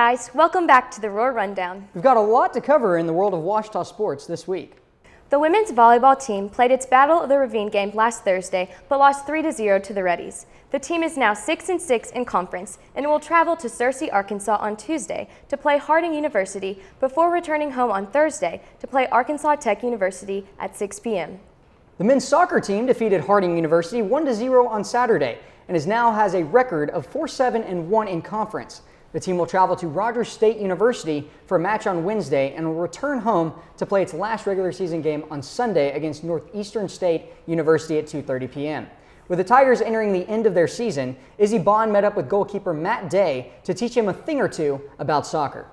guys, welcome back to the Roar Rundown. We've got a lot to cover in the world of Ouachita sports this week. The women's volleyball team played its Battle of the Ravine game last Thursday, but lost 3-0 to the Reddies. The team is now 6-6 in conference and will travel to Searcy, Arkansas on Tuesday to play Harding University before returning home on Thursday to play Arkansas Tech University at 6 p.m. The men's soccer team defeated Harding University 1-0 on Saturday and now has a record of 4-7-1 in conference. The team will travel to Rogers State University for a match on Wednesday and will return home to play its last regular season game on Sunday against Northeastern State University at 2:30 p.m. With the Tigers entering the end of their season, Izzy Baughn met up with goalkeeper Matt Day to teach him a thing or two about soccer.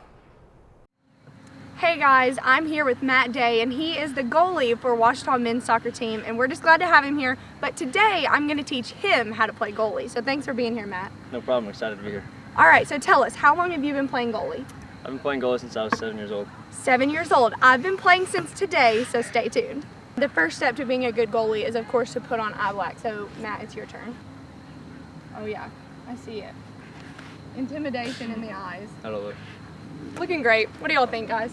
Hey guys, I'm here with Matt Day, and he is the goalie for Ouachita men's soccer team, and we're just glad to have him here. But today, I'm going to teach him how to play goalie. So thanks for being here, Matt. No problem. Excited to be here. All right, so tell us, how long have you been playing goalie? I've been playing goalie since I was 7 years old. 7 years old. I've been playing since today, so stay tuned. The first step to being a good goalie is, of course, to put on eye black. So, Matt, it's your turn. Oh, yeah, I see it. Intimidation in the eyes. How do I look? Looking great. What do y'all think, guys?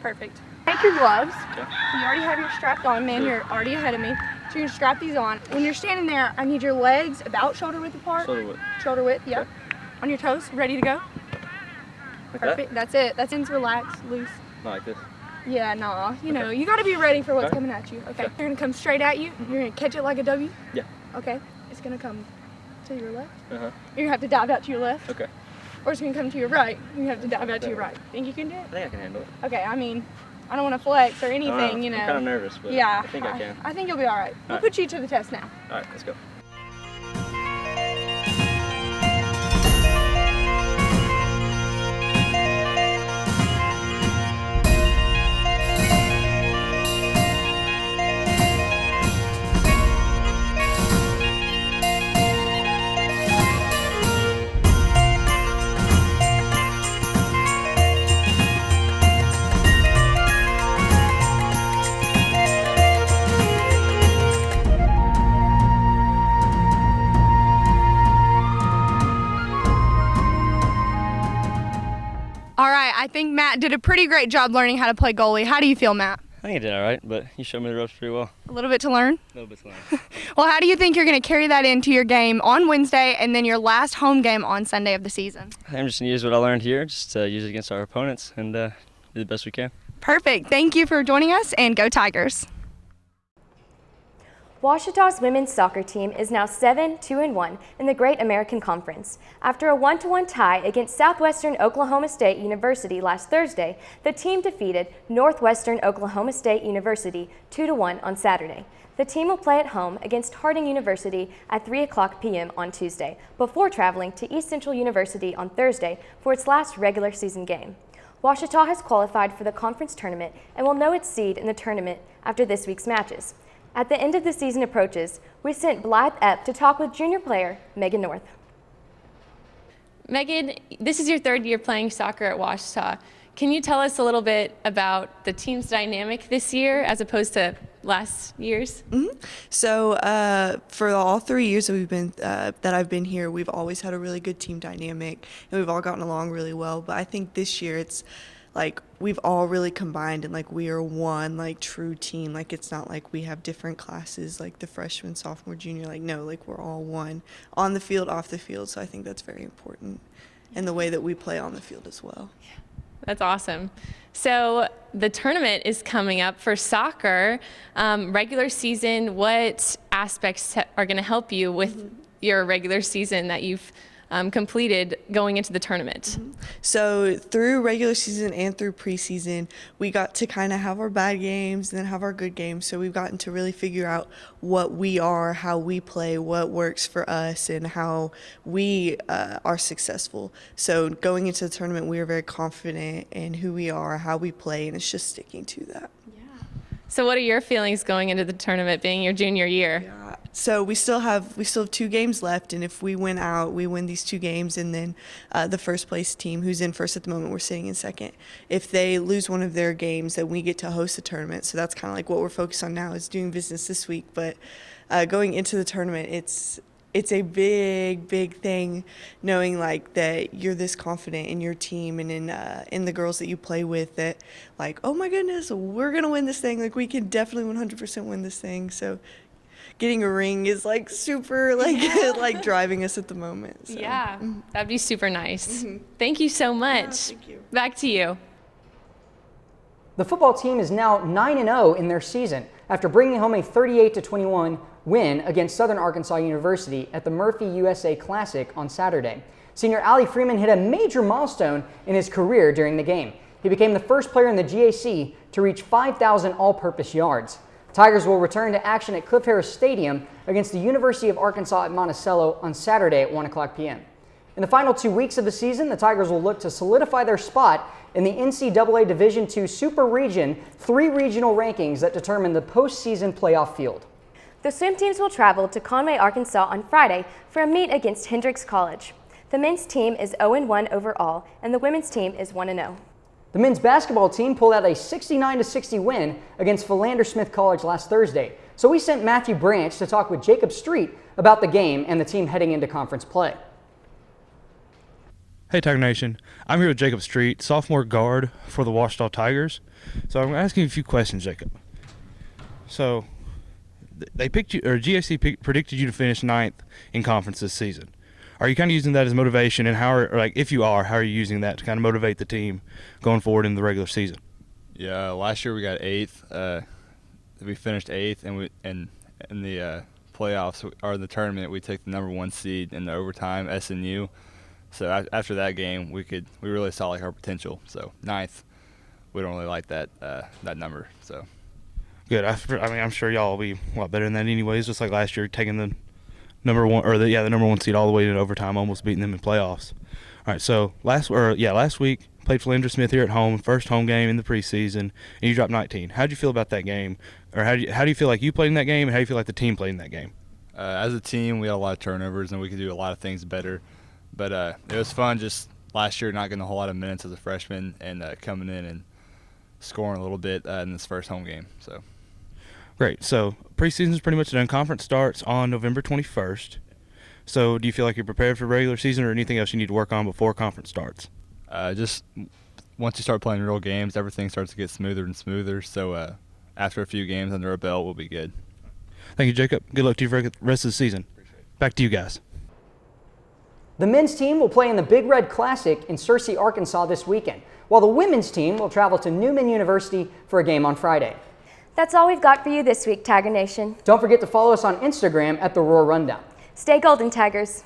Perfect. Take your gloves. Okay. You already have your strapped on, man. You're already ahead of me. So you're going to strap these on. When you're standing there, I need your legs about shoulder width apart. Shoulder width. Shoulder width, yeah. Okay. On your toes, ready to go. Like Perfect. That's it. That's in, relax, loose. Not like this. Yeah, nah. You know, you got to be ready for what's Okay. coming at you. Okay. You're going to come straight at you. You're going to catch it like a W. Yeah. Okay. It's going to come to your left. Uh-huh. You're going to have to dive out to your left. Okay. Or it's going to come to your right. You have to dive out to your right. Think you can do it? I think I can handle it. Okay, I mean, I don't want to flex or anything, you know. I'm kind of nervous, but Yeah, I think I can. I think you'll be all right. We'll right. put you to the test now. All right, let's go. All right, I think Matt did a pretty great job learning how to play goalie. How do you feel, Matt? I think I did all right, but you showed me the ropes pretty well. A little bit to learn? A little bit to learn. Well, how do you think you're going to carry that into your game on Wednesday and then your last home game on Sunday of the season? I'm just going to use what I learned here, just to use it against our opponents and do the best we can. Perfect. Thank you for joining us, and go Tigers. Ouachita's women's soccer team is now 7-2-1 in the Great American Conference. After a 1-1 tie against Southwestern Oklahoma State University last Thursday, the team defeated Northwestern Oklahoma State University 2-1 on Saturday. The team will play at home against Harding University at 3:00 p.m. on Tuesday, before traveling to East Central University on Thursday for its last regular season game. Ouachita has qualified for the conference tournament and will know its seed in the tournament after this week's matches. At the end of the season approaches, we sent Blythe Epp to talk with junior player Megan North. Megan, this is your third year playing soccer at Ouachita. Can you tell us a little bit about the team's dynamic this year as opposed to last year's? So for all 3 years that I've been here, we've always had a really good team dynamic, and we've all gotten along really well. But I think this year it's like we've all really combined, and like we are one like true team. Like it's not like we have different classes like the freshman, sophomore, junior. Like no, like we're all one on the field, off the field. So I think that's very important, and the way that we play on the field as well. That's awesome. So the tournament is coming up for soccer. Regular season, what aspects are going to help you with your regular season that you've completed going into the tournament? So through regular season and through preseason, we got to kind of have our bad games and then have our good games. So we've gotten to really figure out what we are, how we play, what works for us, and how we are successful. So going into the tournament, we are very confident in who we are, how we play, and it's just sticking to that. So what are your feelings going into the tournament being your junior year? Yeah. So we still have 2 games left, and if we win out, we win these 2 games, and then the first place team, who's in first at the moment, we're sitting in second. If they lose one of their games, then we get to host the tournament. So that's kind of like what we're focused on now, is doing business this week. But going into the tournament, it's it's a big thing knowing like that you're this confident in your team and in the girls that you play with, that like, oh my goodness, we're gonna win this thing. Like we can definitely 100% win this thing. So getting a ring is like super like like driving us at the moment. So. Yeah, that'd be super nice. Thank you so much. Yeah, thank you. Back to you. The football team is now 9-0 in their season after bringing home a 38-21 win against Southern Arkansas University at the Murphy USA Classic on Saturday. Senior Allie Freeman hit a major milestone in his career during the game. He became the first player in the GAC to reach 5,000 all-purpose yards. Tigers will return to action at Cliff Harris Stadium against the University of Arkansas at Monticello on Saturday at 1:00 p.m. In the final 2 weeks of the season, the Tigers will look to solidify their spot in the NCAA Division II Super Region 3 regional rankings that determine the postseason playoff field. The swim teams will travel to Conway, Arkansas on Friday for a meet against Hendrix College. The men's team is 0-1 overall, and the women's team is 1-0. The men's basketball team pulled out a 69-60 win against Philander Smith College last Thursday. So we sent Matthew Branch to talk with Jacob Street about the game and the team heading into conference play. Hey Tiger Nation, I'm here with Jacob Street, sophomore guard for the Ouachita Tigers. So I'm asking you a few questions, Jacob. So they picked you, or GAC predicted you to finish 9th in conference this season. Are you kind of using that as motivation, and if you are, how are you using that to kind of motivate the team going forward in the regular season? Yeah, last year we got 8th. We finished 8th, and in the playoffs or the tournament we took the number 1 seed in the overtime, SNU. So after that game, we really saw like our potential. So 9th, we don't really like that number. So good. I'm sure y'all will be a lot better than that anyways. Just like last year, taking the number 1 or the number 1 seed all the way to overtime, almost beating them in playoffs. All right. So last week played Philander Smith here at home, first home game in the preseason, and you dropped 19. How did you feel about that game, or how do you feel like you played in that game, and how do you feel like the team played in that game? As a team, we had a lot of turnovers, and we could do a lot of things better. But it was fun just last year not getting a whole lot of minutes as a freshman and coming in and scoring a little bit in this first home game. So great. So preseason is pretty much done. Conference starts on November 21st. So do you feel like you're prepared for regular season, or anything else you need to work on before conference starts? Just once you start playing real games, everything starts to get smoother and smoother. So after a few games under our belt, we'll be good. Thank you, Jacob. Good luck to you for the rest of the season. Back to you guys. The men's team will play in the Big Red Classic in Searcy, Arkansas this weekend, while the women's team will travel to Newman University for a game on Friday. That's all we've got for you this week, Tiger Nation. Don't forget to follow us on Instagram at The Roar Rundown. Stay golden, Tigers.